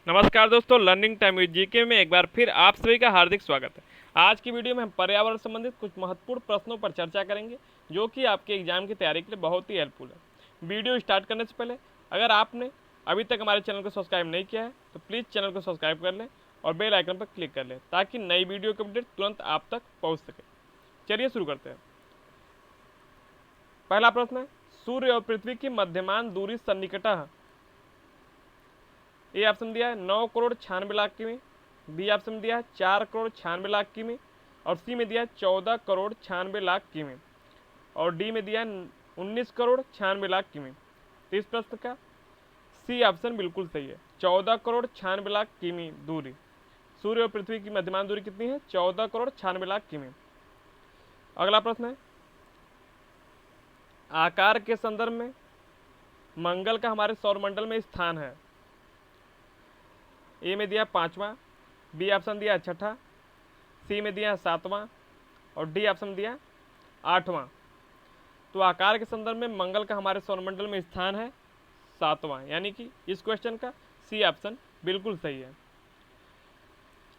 नमस्कार दोस्तों, learning time with GK में एक बार फिर आप सभी का हार्दिक स्वागत है। आज की वीडियो में हम पर्यावरण संबंधित कुछ महत्वपूर्ण प्रश्नों पर चर्चा करेंगे जो कि आपके एग्जाम की तैयारी के लिए बहुत ही हेल्पफुल है। वीडियो स्टार्ट करने से पहले अगर आपने अभी तक हमारे चैनल को सब्सक्राइब नहीं किया है तो प्लीज़ चैनल को सब्सक्राइब कर लें और बेल आइकन पर क्लिक कर लें ताकि नई वीडियो की अपडेट तुरंत आप तक पहुँच सके। चलिए शुरू करते हैं। पहला प्रश्न है, सूर्य और पृथ्वी की मध्यमान दूरी सन्निकटः। ए ऑप्शन दिया है 9 करोड़ 96 लाख किमी, बी ऑप्शन दिया है 4 करोड़ 96 लाख किमी और सी में दिया है 14 करोड़ 96 लाख किमी और डी में दिया है 19 करोड़ 96 लाख किमी। तो इस प्रश्न का सी ऑप्शन बिल्कुल सही है। 14 करोड़ 96 लाख किमी दूरी, सूर्य और पृथ्वी की मध्यमान दूरी कितनी है? 14 करोड़ 96 लाख किमी। अगला प्रश्न है, आकार के संदर्भ में मंगल का हमारे सौरमंडल में स्थान है। ए में दिया 5वां, बी ऑप्शन दिया 6ठा, सी में दिया 7वां और डी ऑप्शन दिया 8वां। तो आकार के संदर्भ में मंगल का हमारे सौरमंडल में स्थान है 7वां, यानी कि इस क्वेश्चन का सी ऑप्शन बिल्कुल सही है।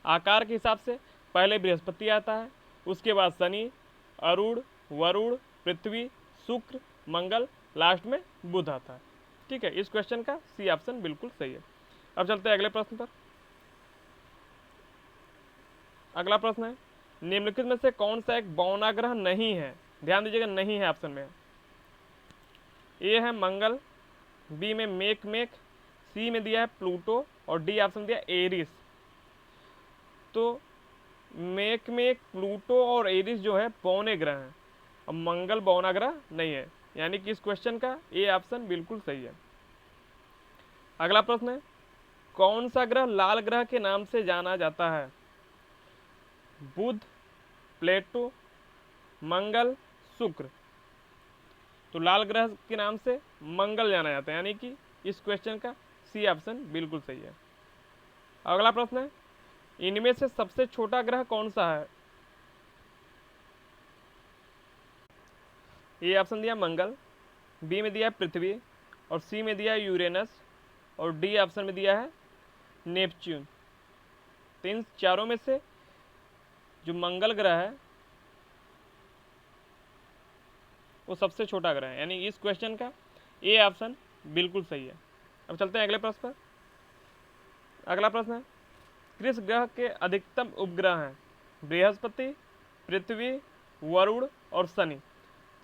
आकार के हिसाब से पहले बृहस्पति आता है, उसके बाद शनि, अरुण, वरुण, पृथ्वी, शुक्र, मंगल, लास्ट में बुध आता है। ठीक है, इस क्वेश्चन का सी ऑप्शन बिल्कुल सही है। अब चलते हैं अगले प्रश्न पर। अगला प्रश्न है, निम्नलिखित में से कौन सा एक बौना ग्रह नहीं है? ध्यान दीजिएगा, नहीं है ऑप्शन में। ए है मंगल, बी में मेक, सी में दिया है प्लूटो और डी ऑप्शन दिया एरिस। तो मेक, प्लूटो और एरिस जो है बौने ग्रह हैं और मंगल बौना ग्रह नहीं है, यानी कि इस क्वेश्चन का ए ऑप्शन बिल्कुल सही है। अगला प्रश्न है, कौन सा ग्रह लाल ग्रह के नाम से जाना जाता है? बुध, प्लेटो, मंगल, शुक्र। तो लाल ग्रह के नाम से मंगल जाना जाता है, यानी कि इस क्वेश्चन का सी ऑप्शन बिल्कुल सही है। अगला प्रश्न है, इनमें से सबसे छोटा ग्रह कौन सा है? ए ऑप्शन दिया मंगल, बी में दिया पृथ्वी और सी में दिया यूरेनस और डी ऑप्शन में दिया है नेपच्यून। तो इन चारों में से जो मंगल ग्रह है वो सबसे छोटा ग्रह है, यानी इस क्वेश्चन का ए ऑप्शन बिल्कुल सही है। अब चलते हैं अगले प्रश्न पर। अगला प्रश्न है, किस ग्रह के अधिकतम उपग्रह हैं? बृहस्पति, पृथ्वी, वरुण और शनि।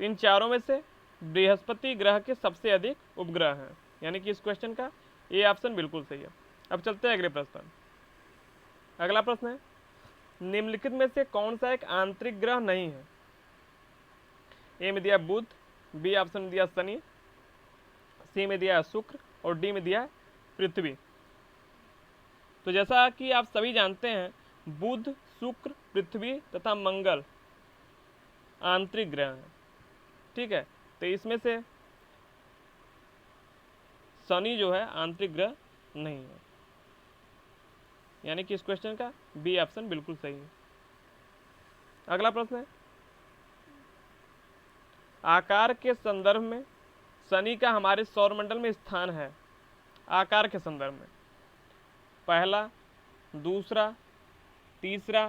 तो इन चारों में से बृहस्पति ग्रह के सबसे अधिक उपग्रह हैं, यानी कि इस क्वेश्चन का ए ऑप्शन बिल्कुल सही है। अब चलते हैं अगले प्रश्न पर। अगला प्रश्न है, निम्नलिखित में से कौन सा एक आंतरिक ग्रह नहीं है? ए में दिया बुध, बी ऑप्शन में दिया शनि, सी में दिया शुक्र और डी में दिया पृथ्वी। तो जैसा कि आप सभी जानते हैं, बुध, शुक्र, पृथ्वी तथा मंगल आंतरिक ग्रह हैं। ठीक है, तो इसमें से शनि जो है आंतरिक ग्रह नहीं है, यानी कि इस क्वेश्चन का बी ऑप्शन बिल्कुल सही है। अगला प्रश्न है, आकार के संदर्भ में शनि का हमारे सौरमंडल में स्थान है। आकार के संदर्भ में पहला, दूसरा, तीसरा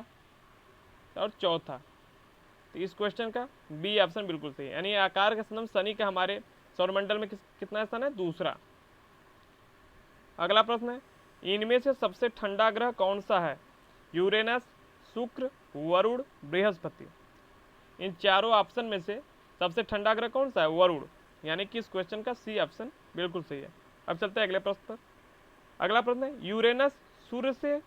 और चौथा। तो इस क्वेश्चन का बी ऑप्शन बिल्कुल सही है, यानी आकार के संदर्भ शनि का हमारे सौरमंडल में कितना स्थान है? दूसरा। अगला प्रश्न है, इनमें से सबसे ठंडा ग्रह कौन सा है? यूरेनस, शुक्र, वरुण, बृहस्पति। इन चारों ऑप्शन में से सबसे ठंडा ग्रह कौन सा है? वरुण, यानी कि इस क्वेश्चन का सी ऑप्शन बिल्कुल सही है। अब चलते हैं अगले प्रश्न पर। अगला प्रश्न है, यूरेनस सूर्य से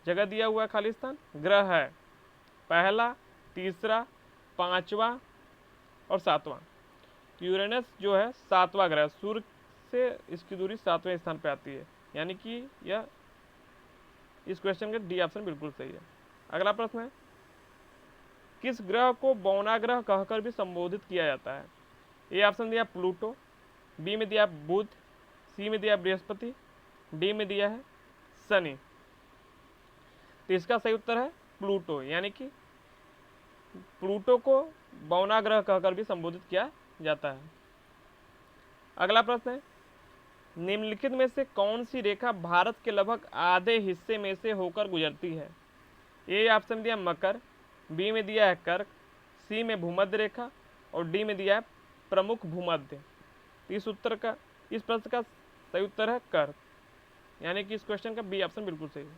जगह दिया हुआ खाली स्थान ग्रह है। पहला, तीसरा, पांचवा और सातवां। यूरेनस जो है सातवां ग्रह, सूर्य से इसकी दूरी 7वें स्थान पर आती है, यानी कि यह इस क्वेश्चन का डी ऑप्शन बिल्कुल सही है। अगला प्रश्न है, किस ग्रह को बौना ग्रह कहकर भी संबोधित किया जाता है? ए ऑप्शन दिया प्लूटो, बी में दिया बुध, सी में दिया बृहस्पति, डी में दिया है शनि। तो इसका सही उत्तर है प्लूटो, यानी कि प्लूटो को बौना ग्रह कहकर भी संबोधित किया जाता है। अगला प्रश्न है, निम्नलिखित में से कौन सी रेखा भारत के लगभग आधे हिस्से में से होकर गुजरती है? ए ऑप्शन दिया मकर, बी में दिया है कर्क, सी में भूमध्य रेखा और डी में दिया है प्रमुख भूमध्य। इस प्रश्न का सही उत्तर है कर्क, यानी कि इस क्वेश्चन का बी ऑप्शन बिल्कुल सही है।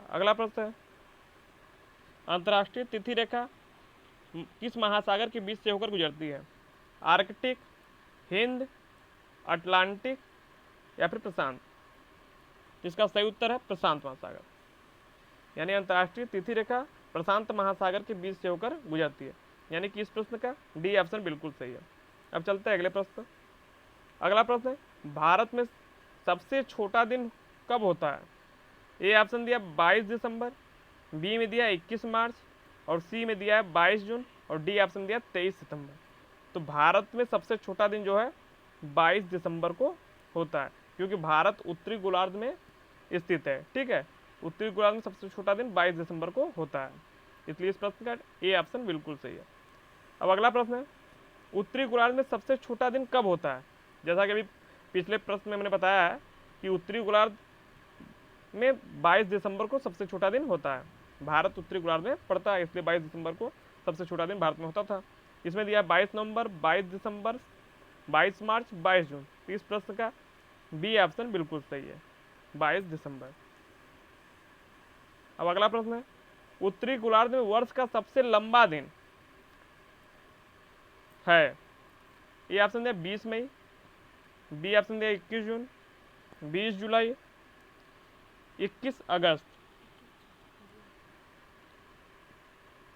अगला प्रश्न है, अंतर्राष्ट्रीय तिथि रेखा किस महासागर के बीच से होकर गुजरती है? आर्कटिक, हिंद, अटलांटिक या फिर प्रशांत? इसका सही उत्तर है प्रशांत महासागर, यानी अंतर्राष्ट्रीय तिथि रेखा प्रशांत महासागर के बीच से होकर गुजरती है, यानी कि इस प्रश्न का डी ऑप्शन बिल्कुल सही है। अब चलते हैं अगले प्रश्न। अगला प्रश्न है, भारत में सबसे छोटा दिन कब होता है? ए ऑप्शन दिया 22 दिसंबर, बी में दिया 21 मार्च और सी में दिया है 22 जून और डी ऑप्शन दिया 23 सितंबर। तो भारत में सबसे छोटा दिन जो है 22 दिसंबर को होता है, क्योंकि भारत उत्तरी गोलार्ध में स्थित है। ठीक है, उत्तरी गोलार्ध में सबसे छोटा दिन 22 दिसंबर को होता है, इसलिए इस प्रश्न का ए ऑप्शन बिल्कुल सही है। अब अगला प्रश्न है, उत्तरी गोलार्ध में सबसे छोटा दिन कब होता है? जैसा कि अभी पिछले प्रश्न में मैंने बताया है कि उत्तरी गोलार्ध में 22 दिसंबर को सबसे छोटा दिन होता है। भारत उत्तरी गोलार्ध में पड़ता है, इसलिए 22 दिसंबर को सबसे छोटा दिन भारत में होता था। इसमें दिया 22 नवंबर, 22 दिसंबर, 22 मार्च, 22 जून। तो इस प्रश्न का बी ऑप्शन बिल्कुल सही है, 22 दिसंबर। अब अगला प्रश्न है, उत्तरी गोलार्ध में वर्ष का सबसे लंबा दिन है? ए ऑप्शन दिया 20 मई, बी ऑप्शन दिया 21 जून, 20 जुलाई, 21 अगस्त।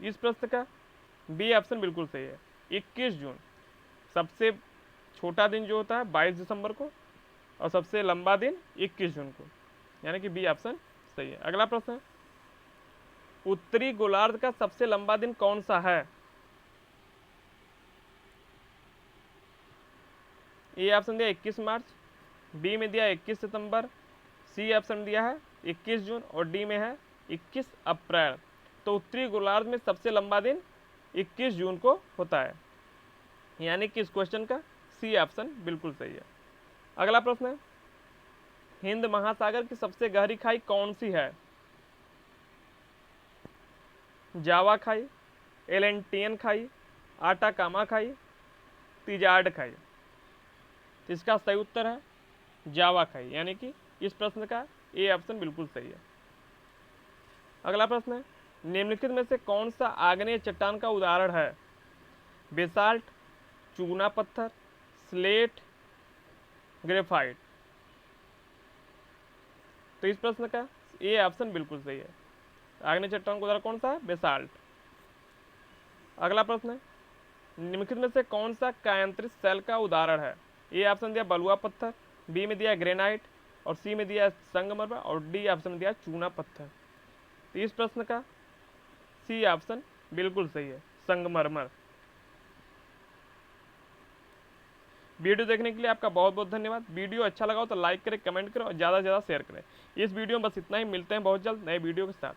इस प्रश्न का बी ऑप्शन बिल्कुल सही है, 21 जून। सबसे छोटा दिन जो होता है 22 दिसंबर को और सबसे लंबा दिन 21 जून को, यानी कि बी ऑप्शन सही है। अगला प्रश्न है, उत्तरी गोलार्ध का सबसे लंबा दिन कौन सा है? ए ऑप्शन दिया 21 मार्च, बी में दिया 21 सितंबर, सी ऑप्शन दिया है 21 जून और डी में है 21 अप्रैल। तो उत्तरी गोलार्ध में सबसे लंबा दिन 21 जून को होता है, यानी कि इस क्वेश्चन का सी ऑप्शन बिल्कुल सही है। अगला प्रश्न है, हिंद महासागर की सबसे गहरी खाई कौन सी है? जावा खाई, एलेंटियन खाई, आटाकामा खाई, तिजार्ड खाई? इसका सही उत्तर है जावा खाई, यानी कि इस प्रश्न का ए ऑप्शन बिल्कुल सही है। अगला प्रश्न है, निम्नलिखित में से कौन सा आग्नेय चट्टान का उदाहरण है? बेसाल्ट, चूना पत्थर, स्लेट, ग्रेफाइट? तो इस प्रश्न का ए ऑप्शन बिल्कुल सही है, आग्नेय चट्टान का उदाहरण कौन सा है? बेसाल्ट। अगला प्रश्न है, निम्नलिखित में से कौन सा कायांतरित शैल का उदाहरण है? ए ऑप्शन दिया बलुआ पत्थर, बी में दिया ग्रेनाइट और सी में दिया संगमरमर और डी ऑप्शन दिया चूना पत्थर। तो इस प्रश्न का सी ऑप्शन बिल्कुल सही है, संगमरमर। वीडियो देखने के लिए आपका बहुत बहुत धन्यवाद। वीडियो अच्छा लगा हो तो लाइक करें, कमेंट करें और ज़्यादा से ज़्यादा शेयर करें। इस वीडियो में बस इतना ही, मिलते हैं बहुत जल्द नए वीडियो के साथ।